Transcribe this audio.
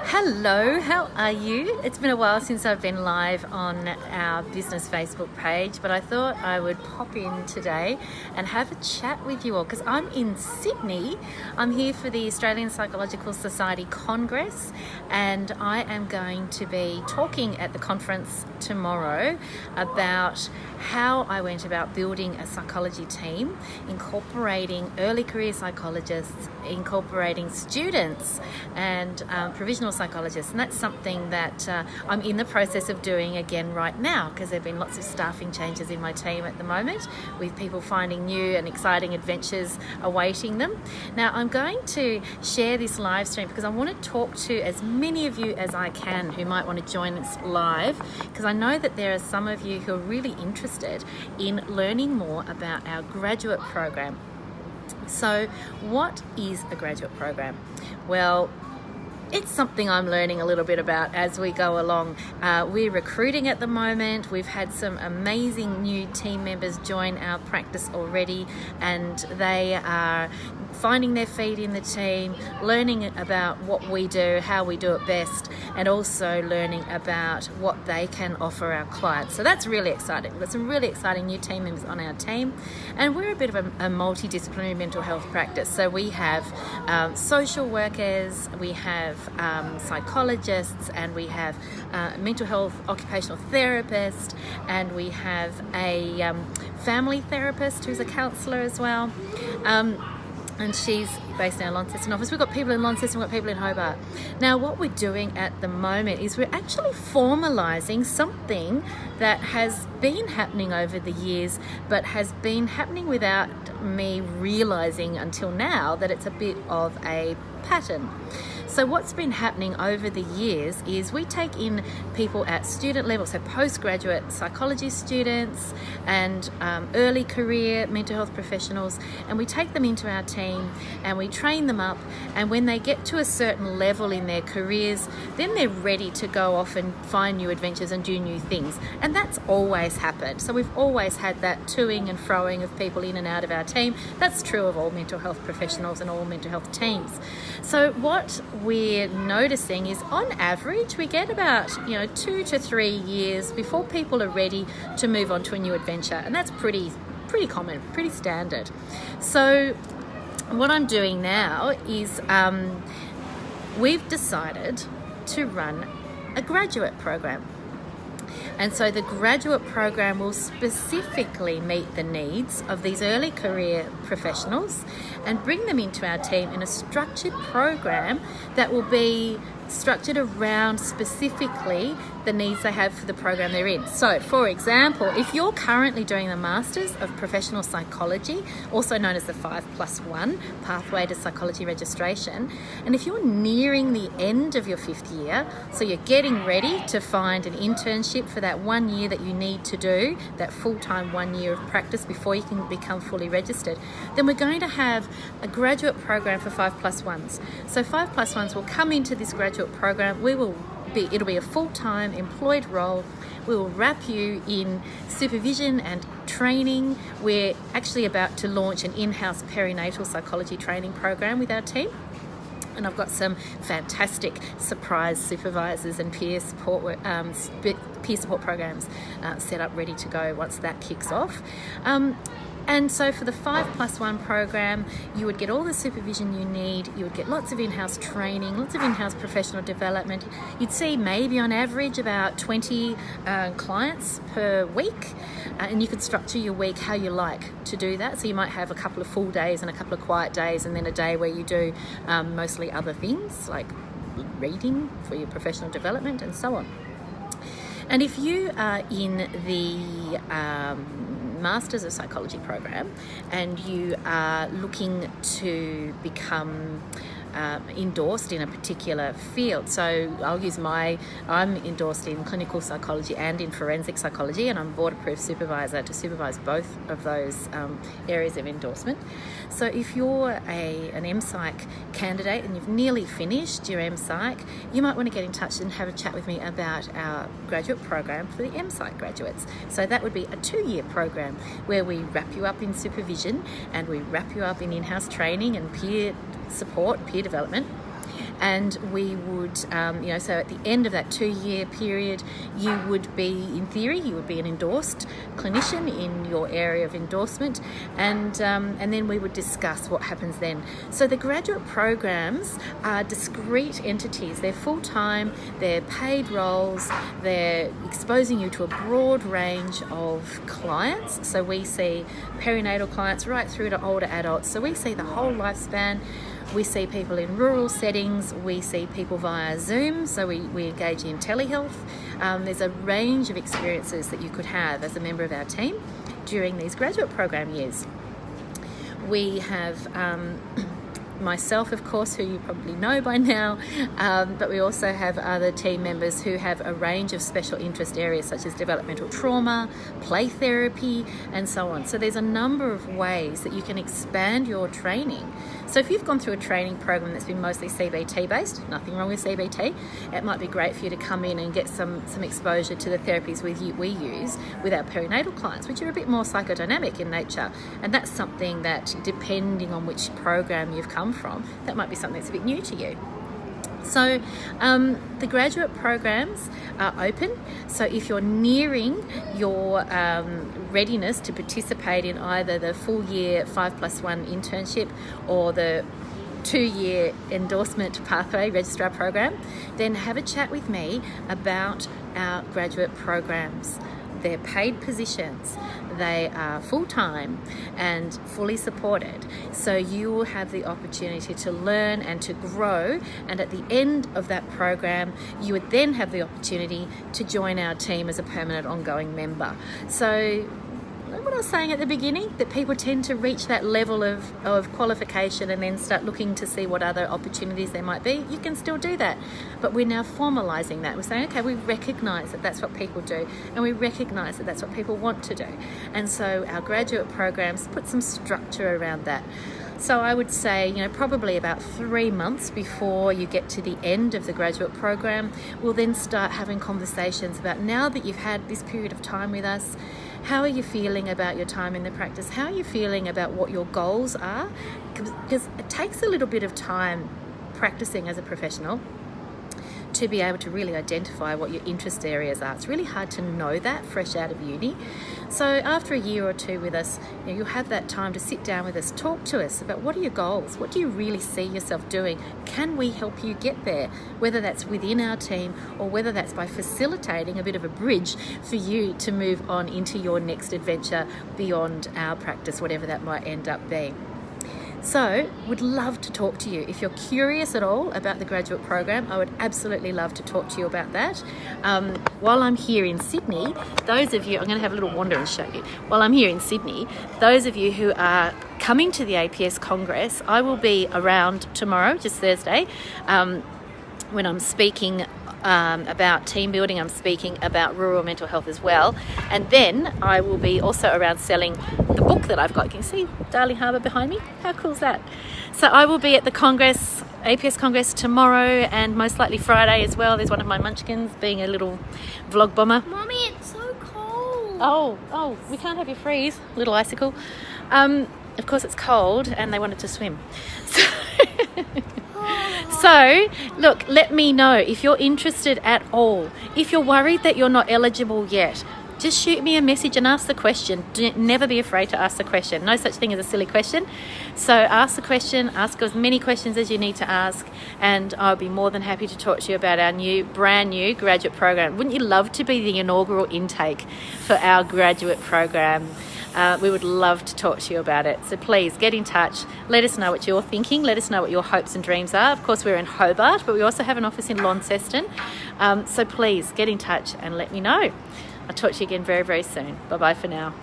Hello, how are you? It's been a while since I've been live on our business Facebook page, but I thought I would pop in today and have a chat with you all because I'm in Sydney. I'm here for the Australian Psychological Society Congress, and I am going to be talking at the conference tomorrow about how I went about building a psychology team, incorporating early career psychologists, incorporating students and provisional psychologists, and that's something that I'm in the process of doing again right now because there have been lots of staffing changes in my team at the moment with people finding new and exciting adventures awaiting them. Now I'm going to share this live stream because I want to talk to as many of you as I can who might want to join us live, because I know that there are some of you who are really interested in learning more about our graduate program. So what is a graduate program? Well, it's something I'm learning a little bit about as we go along. We're recruiting at the moment. We've had some amazing new team members join our practice already, and they are finding their feet in the team, learning about what we do, how we do it best, and also learning about what they can offer our clients. So that's really exciting. We've got some really exciting new team members on our team, and we're a bit of a multidisciplinary mental health practice. So we have social workers, we have psychologists, and we have mental health occupational therapist, and we have a family therapist who's a counsellor as well. And she's based in our Launceston office. We've got people in Launceston, we've got people in Hobart. Now, what we're doing at the moment is we're actually formalising something that has been happening over the years, but has been happening without me realising until now that it's a bit of a pattern. So what's been happening over the years is we take in people at student level, so postgraduate psychology students and early career mental health professionals, and we take them into our team and we train them up, and when they get to a certain level in their careers, then they're ready to go off and find new adventures and do new things. And that's always happened. So we've always had that toing and froing of people in and out of our team. That's true of all mental health professionals and all mental health teams. So what we're noticing is on average we get about 2 to 3 years before people are ready to move on to a new adventure, and that's pretty common, pretty standard. So what I'm doing now is we've decided to run a graduate program. And so the graduate program will specifically meet the needs of these early career professionals and bring them into our team in a structured program that will be structured around specifically the needs they have for the program they're in. So, for example, if you're currently doing the Masters of Professional Psychology, also known as the 5+1 Pathway to Psychology Registration, and if you're nearing the end of your 5th year, so you're getting ready to find an internship for that 1 year that you need to do, that full-time 1 year of practice before you can become fully registered, then we're going to have a graduate program for 5+1s. So 5+1s will come into this graduate program. It'll be a full-time employed role. We will wrap you in supervision and training. We're actually about to launch an in-house perinatal psychology training program with our team. And I've got some fantastic surprise supervisors and peer support programs set up, ready to go once that kicks off. And so for the 5+1 program, you would get all the supervision you need, you would get lots of in-house training, lots of in-house professional development. You'd see maybe on average about 20 clients per week, and you could structure your week how you like to do that. So you might have a couple of full days and a couple of quiet days, and then a day where you do mostly other things like reading for your professional development and so on. And if you are in the Masters of Psychology program and you are looking to become endorsed in a particular field. So I'm endorsed in clinical psychology and in forensic psychology, and I'm board approved supervisor to supervise both of those areas of endorsement. So if you're an MPsych candidate and you've nearly finished your MPsych, you might want to get in touch and have a chat with me about our graduate program for the MPsych graduates. So that would be a 2-year program where we wrap you up in supervision and we wrap you up in in-house training and peer support, peer development. and we would, so at the end of that 2-year period, you would be, in theory, you would be an endorsed clinician in your area of endorsement, and then we would discuss what happens then. So the graduate programs are discrete entities. They're full-time, they're paid roles, they're exposing you to a broad range of clients. So we see perinatal clients right through to older adults. So we see the whole lifespan. We see people in rural settings, we see people via Zoom, so we engage in telehealth. There's a range of experiences that you could have as a member of our team during these graduate program years. We have myself, of course, who you probably know by now, but we also have other team members who have a range of special interest areas such as developmental trauma, play therapy, and so on. So there's a number of ways that you can expand your training. So if you've gone through a training program that's been mostly CBT based, nothing wrong with CBT, it might be great for you to come in and get some exposure to the therapies we use with our perinatal clients, which are a bit more psychodynamic in nature. And that's something that, depending on which program you've come from, that might be something that's a bit new to you. So the graduate programs are open. So if you're nearing your readiness to participate in either the full year 5+1 internship or the 2-year endorsement pathway registrar program, then have a chat with me about our graduate programs. They're paid positions, they are full-time and fully supported. So you will have the opportunity to learn and to grow, and at the end of that program, you would then have the opportunity to join our team as a permanent ongoing member. So what I was saying at the beginning, that people tend to reach that level of qualification and then start looking to see what other opportunities there might be. You can still do that, but we're now formalising that. We're saying, okay, we recognise that that's what people do, and we recognise that that's what people want to do. And so our graduate programs put some structure around that. So I would say, probably about 3 months before you get to the end of the graduate program, we'll then start having conversations about, now that you've had this period of time with us, how are you feeling about your time in the practice? How are you feeling about what your goals are? Because it takes a little bit of time practicing as a professional to be able to really identify what your interest areas are. It's really hard to know that fresh out of uni. So after a year or two with us, you'll have that time to sit down with us, talk to us about what are your goals? What do you really see yourself doing? Can we help you get there? Whether that's within our team or whether that's by facilitating a bit of a bridge for you to move on into your next adventure beyond our practice, whatever that might end up being. So, would love to talk to you. If you're curious at all about the graduate program, I would absolutely love to talk to you about that. While I'm here in Sydney, those of you, I'm going to have a little wander and show you. While I'm here in Sydney, those of you who are coming to the APS Congress, I will be around tomorrow, just Thursday, when I'm speaking about team building. I'm speaking about rural mental health as well, and then I will be also around selling the book that I've got. You can see Darling Harbour behind me. How cool is that? So I will be at the Congress, APS Congress, tomorrow and most likely Friday as well. There's one of my munchkins being a little vlog bomber. Mommy, it's so cold. Oh, we can't have you freeze, little icicle. Of course it's cold and they wanted to swim. So, look, let me know if you're interested at all. If you're worried that you're not eligible yet, just shoot me a message and ask the question. Never be afraid to ask the question. No such thing as a silly question. So ask the question, ask as many questions as you need to ask, and I'll be more than happy to talk to you about our brand new graduate program. Wouldn't you love to be the inaugural intake for our graduate program? We would love to talk to you about it. So please get in touch. Let us know what you're thinking. Let us know what your hopes and dreams are. Of course, we're in Hobart, but we also have an office in Launceston. So please get in touch and let me know. I'll talk to you again very, very soon. Bye-bye for now.